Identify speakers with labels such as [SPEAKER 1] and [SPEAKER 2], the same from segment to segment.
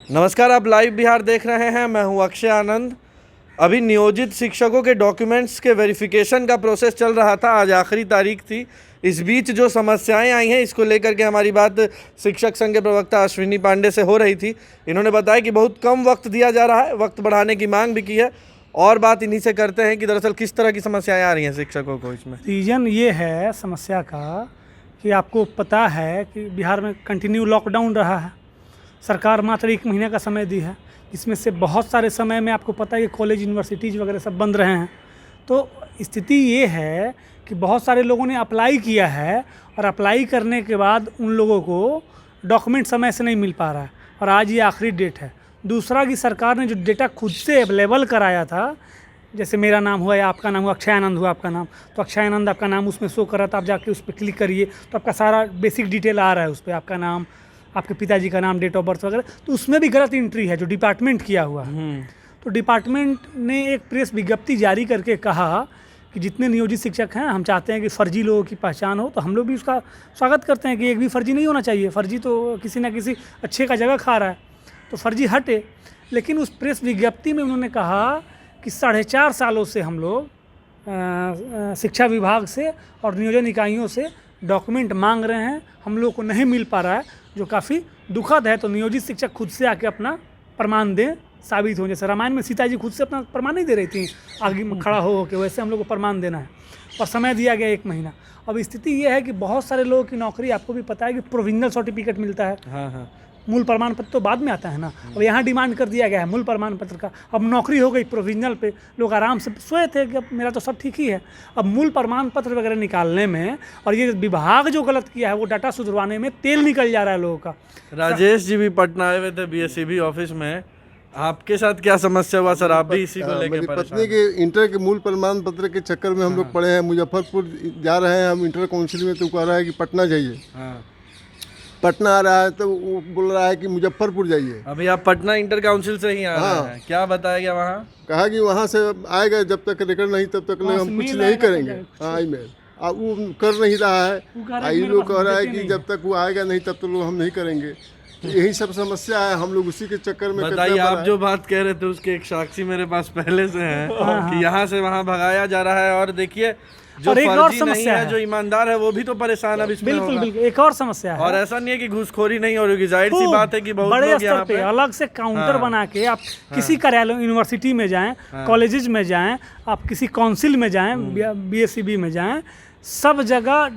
[SPEAKER 1] नमस्कार, आप लाइव बिहार देख रहे हैं। मैं हूं अक्षय आनंद। अभी नियोजित शिक्षकों के डॉक्यूमेंट्स के वेरिफिकेशन का प्रोसेस चल रहा था। आज आखिरी तारीख थी। इस बीच जो समस्याएं आई हैं, इसको लेकर के हमारी बात शिक्षक संघ के प्रवक्ता अश्विनी पांडे से हो रही थी। इन्होंने बताया कि बहुत कम वक्त दिया जा रहा है, वक्त बढ़ाने की मांग भी की है। और बात इन्हीं से करते हैं कि दरअसल किस तरह की समस्याएं आ रही हैं शिक्षकों को इसमें।
[SPEAKER 2] रीज़न ये है समस्या का कि आपको पता है कि बिहार में कंटिन्यू लॉकडाउन रहा है। सरकार मात्र 1 महीने का समय दी है, जिसमें से बहुत सारे समय में आपको पता है कि कॉलेज यूनिवर्सिटीज़ वगैरह सब बंद रहे हैं। तो स्थिति ये है कि बहुत सारे लोगों ने अप्लाई किया है और अप्लाई करने के बाद उन लोगों को डॉक्यूमेंट समय से नहीं मिल पा रहा है और आज ये आखिरी डेट है। दूसरा कि सरकार ने जो डेटा खुद से अवेलेबल कराया था, जैसे मेरा नाम हुआ या आपका नाम हुआ, अक्षय आनंद हुआ आपका नाम, तो अक्षय आनंद आपका नाम उसमें शो कर रहा था। आप जाके उस पर क्लिक करिए तो आपका सारा बेसिक डिटेल आ रहा है उस पर, आपका नाम, आपके पिताजी का नाम, डेट ऑफ बर्थ वगैरह। तो उसमें भी गलत एंट्री है जो डिपार्टमेंट किया हुआ है। तो डिपार्टमेंट ने एक प्रेस विज्ञप्ति जारी करके कहा कि जितने नियोजित शिक्षक हैं, हम चाहते हैं कि फर्जी लोगों की पहचान हो। तो हम लोग भी उसका स्वागत करते हैं कि एक भी फर्जी नहीं होना चाहिए। फर्जी तो किसी ना किसी अच्छे का जगह खा रहा है, तो फर्जी हटे। लेकिन उस प्रेस विज्ञप्ति में उन्होंने कहा कि 4.5 सालों से हम लोग शिक्षा विभाग से और नियोजन इकाइयों से डॉक्यूमेंट मांग रहे हैं, हम लोग को नहीं मिल पा रहा है, जो काफ़ी दुखद है। तो नियोजित शिक्षक खुद से आके अपना प्रमाण दें, साबित हो। जैसे रामायण में सीता जी खुद से अपना प्रमाण नहीं दे रही थी आगे में खड़ा हो के, वैसे हम लोग को प्रमाण देना है और समय दिया गया 1 महीना। अब स्थिति ये है कि बहुत सारे लोगों की नौकरी, आपको भी पता है कि प्रोविजनल सर्टिफिकेट मिलता है।
[SPEAKER 1] हाँ।
[SPEAKER 2] मूल प्रमाण पत्र तो बाद में आता है ना। अब यहाँ डिमांड कर दिया गया है मूल प्रमाण पत्र का। अब नौकरी हो गई प्रोविजनल पे, लोग आराम से सोए थे कि अब मेरा तो सब ठीक ही है। अब मूल प्रमाण पत्र वगैरह निकालने में और ये विभाग जो गलत किया है वो डाटा सुधरवाने में तेल निकल जा रहा है लोगों का।
[SPEAKER 1] राजेश जी भी पटना आए हुए थे बीएसईबी ऑफिस में। आपके साथ क्या समस्या हुआ सर? आप भी इसी को लेकर
[SPEAKER 3] मेरी
[SPEAKER 1] परेशान?
[SPEAKER 3] पत्नी के इंटर के मूल प्रमाण पत्र के चक्कर में हम लोग पड़े हैं। मुजफ्फरपुर जा रहे हैं हम इंटर काउंसिल में, तो कह रहा है कि पटना जाइए।
[SPEAKER 1] हाँ।
[SPEAKER 3] पटना आ रहा है तो वो बोल रहा है कि मुजफ्फरपुर जाइए।
[SPEAKER 1] अभी आप पटना इंटर काउंसिल से ही आ रहे हैं, क्या बताया गया वहाँ?
[SPEAKER 3] कहा कि वहाँ से आएगा, जब तक रिकॉर्ड नहीं तब तक हम कुछ नहीं करेंगे। हाँ, ईमेल अब वो कर नहीं रहा है। ये लोग कह रहा है कि जब तक वो आएगा नहीं तब तक लोग हम नहीं करेंगे। तो यही सब समस्या है, हम लोग उसी के चक्कर में।
[SPEAKER 1] बताइए, आप जो बात कह रहे थे उसके एक साक्षी मेरे पास पहले से हैं कि यहाँ से वहाँ भगाया जा रहा है। और देखिए, जो
[SPEAKER 2] और एक और
[SPEAKER 1] फर्जी नहीं
[SPEAKER 2] समस्या
[SPEAKER 1] है, जो ईमानदार है, वो भी तो परेशान अब इसमें
[SPEAKER 2] बिल्कुल
[SPEAKER 1] होगा।
[SPEAKER 2] बिल्कुल एक और समस्या है।
[SPEAKER 1] और ऐसा नहीं है कि घूसखोरी नहीं हो रही, जाहिर सी बात है कि बहुत
[SPEAKER 2] बड़े
[SPEAKER 1] लोग
[SPEAKER 2] स्तर
[SPEAKER 1] यहाँ
[SPEAKER 2] पे अलग से काउंटर
[SPEAKER 1] हाँ।
[SPEAKER 2] बना के आप किसी कार्यालय, यूनिवर्सिटी में जाएं, कॉलेजेस में जाएं, आप किसी काउंसिल में जाएं, बीएसईबी में जाएं, सब जगह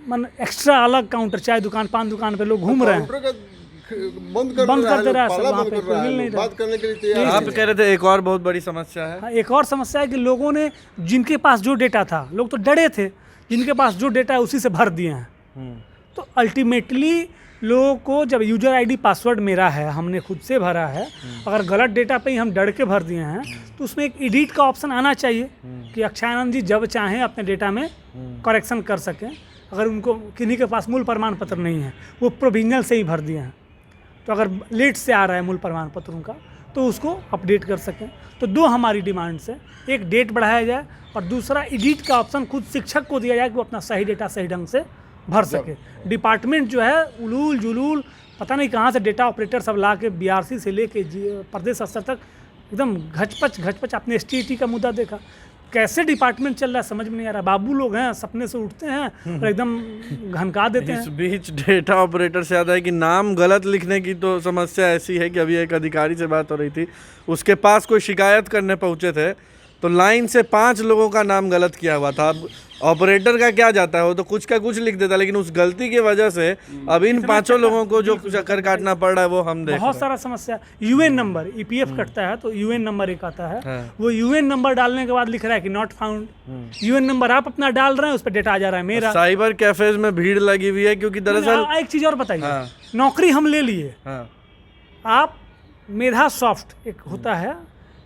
[SPEAKER 2] मन एक्स्ट्रा अलग काउंटर, चाय दुकान, पान दुकान पे लोग घूम रहे हैं।
[SPEAKER 3] बंद कर
[SPEAKER 2] दे रहा है
[SPEAKER 3] पाला
[SPEAKER 2] वहाँ
[SPEAKER 3] बंद
[SPEAKER 2] पे
[SPEAKER 3] कर रहा
[SPEAKER 2] कोई
[SPEAKER 3] है,
[SPEAKER 2] नहीं रहा।
[SPEAKER 3] बात करने के लिए तैयार
[SPEAKER 1] आप
[SPEAKER 3] नहीं
[SPEAKER 1] कह रहे थे एक और बहुत बड़ी समस्या है।
[SPEAKER 2] हाँ, एक और समस्या है कि लोगों ने, जिनके पास जो डेटा था, लोग तो डरे थे, जिनके पास जो डेटा है उसी से भर दिए हैं। तो अल्टीमेटली लोगों को, जब यूजर आईडी पासवर्ड मेरा है, हमने खुद से भरा है, अगर गलत डेटा पे ही हम डर के भर दिए हैं, तो उसमें एक एडिट का ऑप्शन आना चाहिए कि अक्षय आनंद जी जब चाहें अपने डेटा में करेक्शन कर सकें। अगर उनको किन्हीं के पास मूल प्रमाण पत्र नहीं है, वो प्रोविजनल से ही भर दिए हैं, तो अगर लेट से आ रहा है मूल प्रमाण पत्र उनका, तो उसको अपडेट कर सकें। तो 2 हमारी डिमांड्स है, एक डेट बढ़ाया जाए और दूसरा एडिट का ऑप्शन खुद शिक्षक को दिया जाए कि वो अपना सही डेटा सही ढंग से भर सके। डिपार्टमेंट जो है उलूल जुलूल पता नहीं कहाँ से डेटा ऑपरेटर सब ला के बीआरसी से लेके प्रदेश स्तर तक एकदम घचपच। आपने STET का मुद्दा देखा, कैसे डिपार्टमेंट चल रहा है समझ में नहीं आ रहा। बाबू लोग हैं, सपने से उठते हैं और एकदम घनका देते हैं।
[SPEAKER 1] इस बीच डेटा ऑपरेटर से याद है कि नाम गलत लिखने की तो समस्या ऐसी है कि अभी एक अधिकारी से बात हो रही थी, उसके पास कोई शिकायत करने पहुंचे थे, तो लाइन से 5 लोगों का नाम गलत किया हुआ था। अब ऑपरेटर का क्या जाता है, वो तो कुछ का कुछ लिख देता, लेकिन उस गलती की वजह से अब इन 5 लोगों को जो चक्कर काटना पड़ रहा है वो हम देख
[SPEAKER 2] बहुत सारा समस्या। यूएन नंबर, EPF कटता है तो यूएन नंबर एक आता है।
[SPEAKER 1] हाँ।
[SPEAKER 2] वो यूएन नंबर डालने के बाद लिख रहा है कि नॉट फाउंड। यूएन नंबर आप अपना डाल रहे हैं, उस पर डेटा आ जा रहा है मेरा।
[SPEAKER 1] साइबर कैफेज में भीड़ लगी हुई है क्योंकि दरअसल
[SPEAKER 2] एक चीज़ और बताइए,
[SPEAKER 1] हाँ।
[SPEAKER 2] नौकरी हम ले लिए,
[SPEAKER 1] हाँ।
[SPEAKER 2] आप मेधा सॉफ्ट एक होता है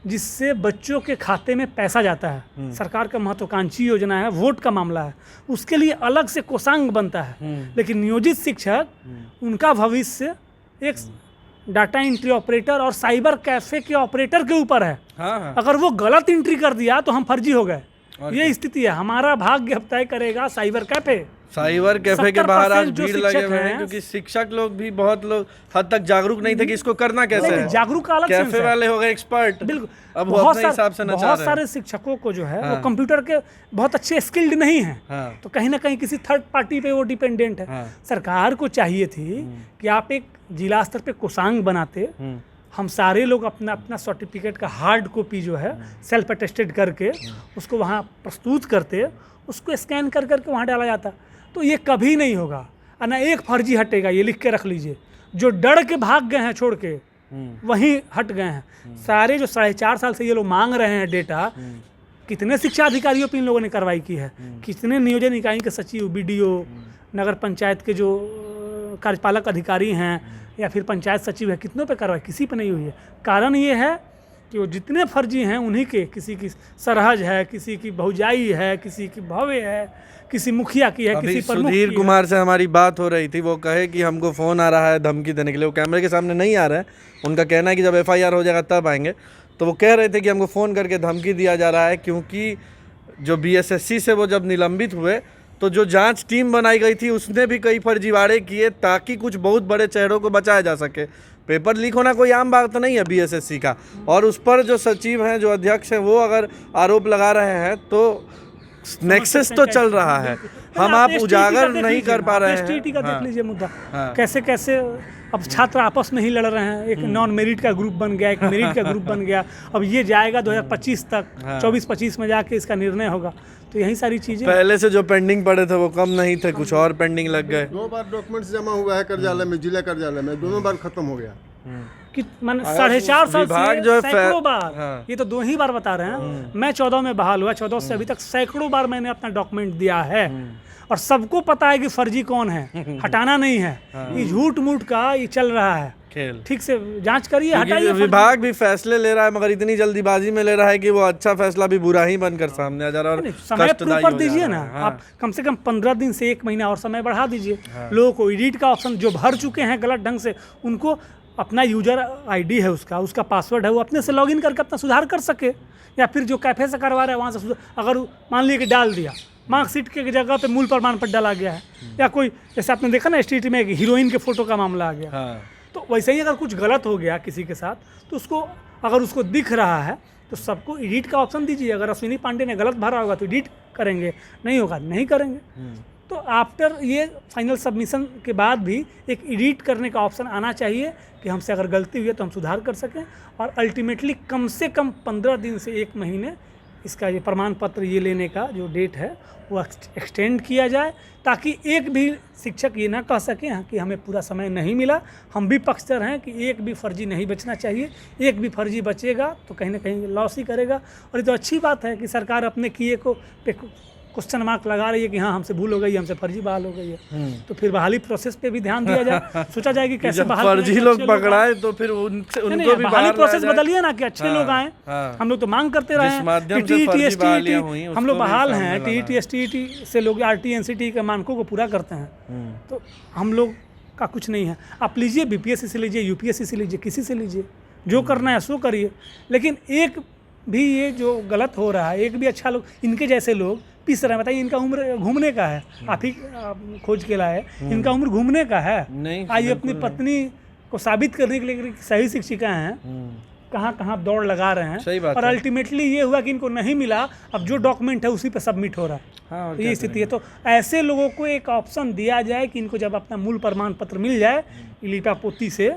[SPEAKER 2] जिससे बच्चों के खाते में पैसा जाता है, सरकार का महत्वाकांक्षी योजना है, वोट का मामला है, उसके लिए अलग से कोषांग बनता है। लेकिन नियोजित शिक्षक, उनका भविष्य एक डाटा एंट्री ऑपरेटर और साइबर कैफे के ऑपरेटर के ऊपर है।
[SPEAKER 1] हाँ।
[SPEAKER 2] अगर वो गलत एंट्री कर दिया तो हम फर्जी हो गए। ये स्थिति है। हमारा भाग्य अब तय करेगा साइबर कैफे।
[SPEAKER 1] साइबर कैफे के बाहर आज
[SPEAKER 2] 70% जो
[SPEAKER 1] भीड़ लगे
[SPEAKER 2] शिक्षक
[SPEAKER 1] हुए हैं,
[SPEAKER 2] हैं,
[SPEAKER 1] क्योंकि शिक्षक लोग भी बहुत लोग हद तक जागरूक नहीं थे कि इसको करना कैसे
[SPEAKER 2] नहीं,
[SPEAKER 1] है।
[SPEAKER 2] जागरूक का अलग सेंस
[SPEAKER 1] कैफे
[SPEAKER 2] है।
[SPEAKER 1] वाले हो गए एक्सपर्ट,
[SPEAKER 2] बिल्कुल।
[SPEAKER 1] अब वो अपने हिसाब से नचा
[SPEAKER 2] बहुत
[SPEAKER 1] रहे
[SPEAKER 2] सारे
[SPEAKER 1] हैं।
[SPEAKER 2] शिक्षकों को जो है
[SPEAKER 1] हाँ।
[SPEAKER 2] वो कंप्यूटर के बहुत अच्छे स्किल्ड नहीं हैं,
[SPEAKER 1] हाँ।
[SPEAKER 2] तो कहीं ना कहीं किसी थर्ड पार्टी पे वो डिपेंडेंट है।
[SPEAKER 1] हाँ।
[SPEAKER 2] सरकार को चाहिए थी कि आप एक जिला स्तर पे कोषांग बनाते, हम सारे लोग अपना अपना सर्टिफिकेट का हार्ड कॉपी जो है सेल्फ अटेस्टेड करके उसको वहाँ प्रस्तुत करते, उसको स्कैन कर करके वहाँ डाला जाता। तो ये कभी नहीं होगा और ना एक फर्जी हटेगा, ये लिख के रख लीजिए। जो डर के भाग गए हैं छोड़ के वहीं हट गए हैं। सारे जो 4.5 साल से ये लोग मांग रहे हैं डेटा, कितने शिक्षा अधिकारियों पर इन लोगों ने कार्रवाई की है, कितने नियोजन इकाई के सचिव, बीडीओ, नगर पंचायत के जो कार्यपालक अधिकारी हैं या फिर पंचायत सचिव है, कितनों पे कार्रवाई, किसी पे नहीं हुई है। कारण ये है कि वो जितने फर्जी हैं उन्हीं के, किसी की सरहज है, किसी की भौजाई है, किसी की भवे है, किसी मुखिया की है,
[SPEAKER 1] अभी
[SPEAKER 2] किसी प्रमुख
[SPEAKER 1] सुधीर
[SPEAKER 2] की
[SPEAKER 1] कुमार से हमारी बात हो रही थी, वो कहे कि हमको फ़ोन आ रहा है धमकी देने के लिए। वो कैमरे के सामने नहीं आ रहे हैं, उनका कहना है कि जब FIR हो जाएगा तब आएंगे। तो वो कह रहे थे कि हमको फ़ोन करके धमकी दिया जा रहा है, क्योंकि जो BSSC से वो जब निलंबित हुए तो जो जांच टीम बनाई गई थी उसने भी कई फर्जीवाड़े किए ताकि कुछ बहुत बड़े चेहरों को बचाया जा सके। पेपर लीक होना कोई आम बात नहीं है BSSC का, और उस पर जो सचिव हैं, जो अध्यक्ष हैं, वो अगर आरोप लगा रहे हैं तो नेक्सस तो चल रहा है। हम आप उजागर नहीं कर पा रहे हैं।
[SPEAKER 2] STT का देख लीजिए मुद्दा,
[SPEAKER 1] हाँ।
[SPEAKER 2] कैसे कैसे अब छात्र आपस में ही लड़ रहे हैं। एक नॉन मेरिट का ग्रुप बन गया, एक मेरिट का ग्रुप बन गया। अब ये जाएगा 2025 तक, 24-25 में जाके इसका निर्णय होगा। तो यही सारी चीजें,
[SPEAKER 1] पहले से जो पेंडिंग पड़े थे वो कम नहीं थे, कुछ और पेंडिंग लग गए।
[SPEAKER 3] 2 बार डॉक्यूमेंट्स जमा हुआ है कार्यालय में, जिला कार्यालय में, दोनों बार खत्म हो गया।
[SPEAKER 2] कि मान 4.5 साल
[SPEAKER 1] विभाग जो है
[SPEAKER 2] से सैकड़ों बार,
[SPEAKER 1] हाँ।
[SPEAKER 2] ये तो 2 ही बार बता रहे हैं। मैं 14 में बहाल हुआ, 14 से अभी तक सैकड़ों बार मैंने अपना डॉक्यूमेंट दिया है, और सबको पता है कि फर्जी कौन है, हटाना नहीं है। ये झूठ मूठ का ये चल रहा है
[SPEAKER 1] खेल।
[SPEAKER 2] ठीक से जांच करिए, हटाइए।
[SPEAKER 1] विभाग भी फैसले ले रहा है, मगर इतनी जल्दीबाजी में ले रहा है कि वो अच्छा फैसला भी बुरा ही बनकर सामने आ जा रहा है और
[SPEAKER 2] समय
[SPEAKER 1] कष्टदायी
[SPEAKER 2] प्रॉपर
[SPEAKER 1] हो जा
[SPEAKER 2] दीजिए
[SPEAKER 1] रहा
[SPEAKER 2] ना।
[SPEAKER 1] है। हाँ।
[SPEAKER 2] आप कम से कम 15 दिन से 1 महीना और समय बढ़ा दीजिए। लोगों को एडिट का ऑप्शन, जो भर चुके हैं गलत ढंग से, उनको अपना यूजर ID है, उसका पासवर्ड है, वो अपने से लॉगिन करके अपना सुधार कर सके। या फिर जो कैफे से करवा रहे हैं वहाँ से अगर मान लिया कि डाल दिया, मार्कशीट के जगह पे मूल प्रमाण पत्र डाला गया है, या कोई जैसे आपने देखा ना STT में एक हीरोइन के फोटो का मामला आ गया।
[SPEAKER 1] हाँ।
[SPEAKER 2] तो वैसे ही अगर कुछ गलत हो गया किसी के साथ, तो उसको अगर उसको दिख रहा है तो सबको एडिट का ऑप्शन दीजिए। अगर अश्विनी पांडे ने गलत भरा होगा तो एडिट करेंगे, नहीं होगा नहीं करेंगे। तो आफ्टर ये फाइनल सबमिशन के बाद भी एक एडिट करने का ऑप्शन आना चाहिए कि हमसे अगर गलती हुई है तो हम सुधार कर सकें। और अल्टीमेटली कम से कम 15 दिन से 1 महीने इसका ये प्रमाण पत्र ये लेने का जो डेट है वो एक्सटेंड किया जाए, ताकि एक भी शिक्षक ये ना कह सके कि हमें पूरा समय नहीं मिला। हम भी पक्षधर हैं कि एक भी फर्जी नहीं बचना चाहिए। एक भी फर्जी बचेगा तो कहीं ना कहीं लॉस ही करेगा। और ये तो अच्छी बात है कि सरकार अपने किए को पे क्वेश्चन मार्क लगा रही है कि हाँ हमसे भूल हो गई, हमसे फर्जी बहाल हो गई है। तो फिर बहाली प्रोसेस पे भी ध्यान दिया जाए, सोचा जाए कि कैसे बहाल
[SPEAKER 1] फर्जी लोग पकड़ाए तो फिर उनसे उनको भी
[SPEAKER 2] बहाली
[SPEAKER 1] बाहर
[SPEAKER 2] प्रोसेस
[SPEAKER 1] लाया जाए।
[SPEAKER 2] बदलिए ना कि अच्छे लोग आए। हम लोग तो मांग करते रहे
[SPEAKER 1] जिस माध्यम
[SPEAKER 2] हैं
[SPEAKER 1] से
[SPEAKER 2] कि
[SPEAKER 1] फर्जी
[SPEAKER 2] TET,
[SPEAKER 1] बहालियां हुई,
[SPEAKER 2] हम
[SPEAKER 1] उसको
[SPEAKER 2] लोग
[SPEAKER 1] भी
[SPEAKER 2] बहाल
[SPEAKER 1] सामने
[SPEAKER 2] हैं,
[SPEAKER 1] लाना
[SPEAKER 2] TET STET से लोग RT NCT के मानकों को पूरा करते हैं। तो हम लोग का कुछ नहीं है। आप लीजिए BPSC से लीजिए, UPSC से लीजिए, किसी से लीजिए, जो करना है सो करिए। लेकिन एक भी ये जो गलत हो रहा है, एक भी अच्छा लोग, इनके जैसे लोग पीस रहे हैं। बताइए, इनका उम्र घूमने का है, आप ही खोज के लाए, इनका उम्र घूमने का है।
[SPEAKER 1] नहीं,
[SPEAKER 2] आइए अपनी पत्नी को साबित करने के लिए कि सही शिक्षिका हैं, कहाँ कहाँ दौड़ लगा रहे हैं।
[SPEAKER 1] सही बात
[SPEAKER 2] और
[SPEAKER 1] है।
[SPEAKER 2] अल्टीमेटली ये हुआ कि इनको नहीं मिला, अब जो डॉक्यूमेंट है उसी पे सबमिट हो रहा है।
[SPEAKER 1] हाँ, और
[SPEAKER 2] तो
[SPEAKER 1] क्या
[SPEAKER 2] ये स्थिति है। तो ऐसे लोगों को एक ऑप्शन दिया जाए कि इनको जब अपना मूल प्रमाण पत्र मिल जाए लीपा पोती से,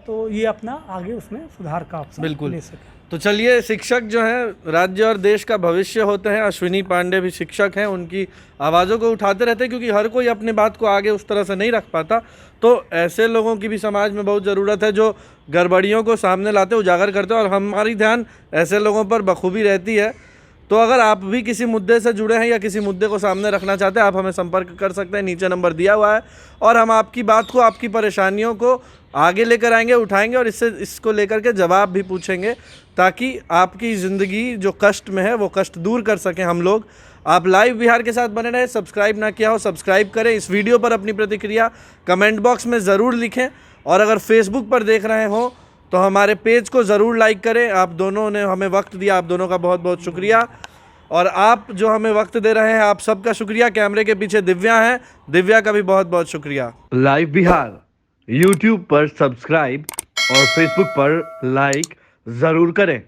[SPEAKER 2] तो ये अपना आगे उसमें सुधार का ऑप्शन
[SPEAKER 1] बिल्कुल
[SPEAKER 2] ले सके।
[SPEAKER 1] तो चलिए, शिक्षक जो हैं राज्य और देश का भविष्य होते हैं। अश्विनी पांडे भी शिक्षक हैं, उनकी आवाज़ों को उठाते रहते हैं, क्योंकि हर कोई अपने बात को आगे उस तरह से नहीं रख पाता। तो ऐसे लोगों की भी समाज में बहुत ज़रूरत है जो गड़बड़ियों को सामने लाते, उजागर करते, और हमारी ध्यान ऐसे लोगों पर बखूबी रहती है। तो अगर आप भी किसी मुद्दे से जुड़े हैं या किसी मुद्दे को सामने रखना चाहते हैं, आप हमें संपर्क कर सकते हैं, नीचे नंबर दिया हुआ है, और हम आपकी बात को, आपकी परेशानियों को आगे लेकर आएंगे, उठाएंगे, और इसको लेकर के जवाब भी पूछेंगे, ताकि आपकी ज़िंदगी जो कष्ट में है वो कष्ट दूर कर सकें हम लोग। आप लाइव बिहार के साथ बने रहें। सब्सक्राइब ना किया हो सब्सक्राइब करें। इस वीडियो पर अपनी प्रतिक्रिया कमेंट बॉक्स में ज़रूर लिखें, और अगर फेसबुक पर देख रहे हो तो हमारे पेज को ज़रूर लाइक करें। आप दोनों ने हमें वक्त दिया, आप दोनों का बहुत बहुत शुक्रिया। और आप जो हमें वक्त दे रहे हैं, आप सबका शुक्रिया। कैमरे के पीछे दिव्या हैं, दिव्या का भी बहुत बहुत शुक्रिया। लाइव बिहार यूट्यूब पर सब्सक्राइब और फेसबुक पर लाइक जरूर करें।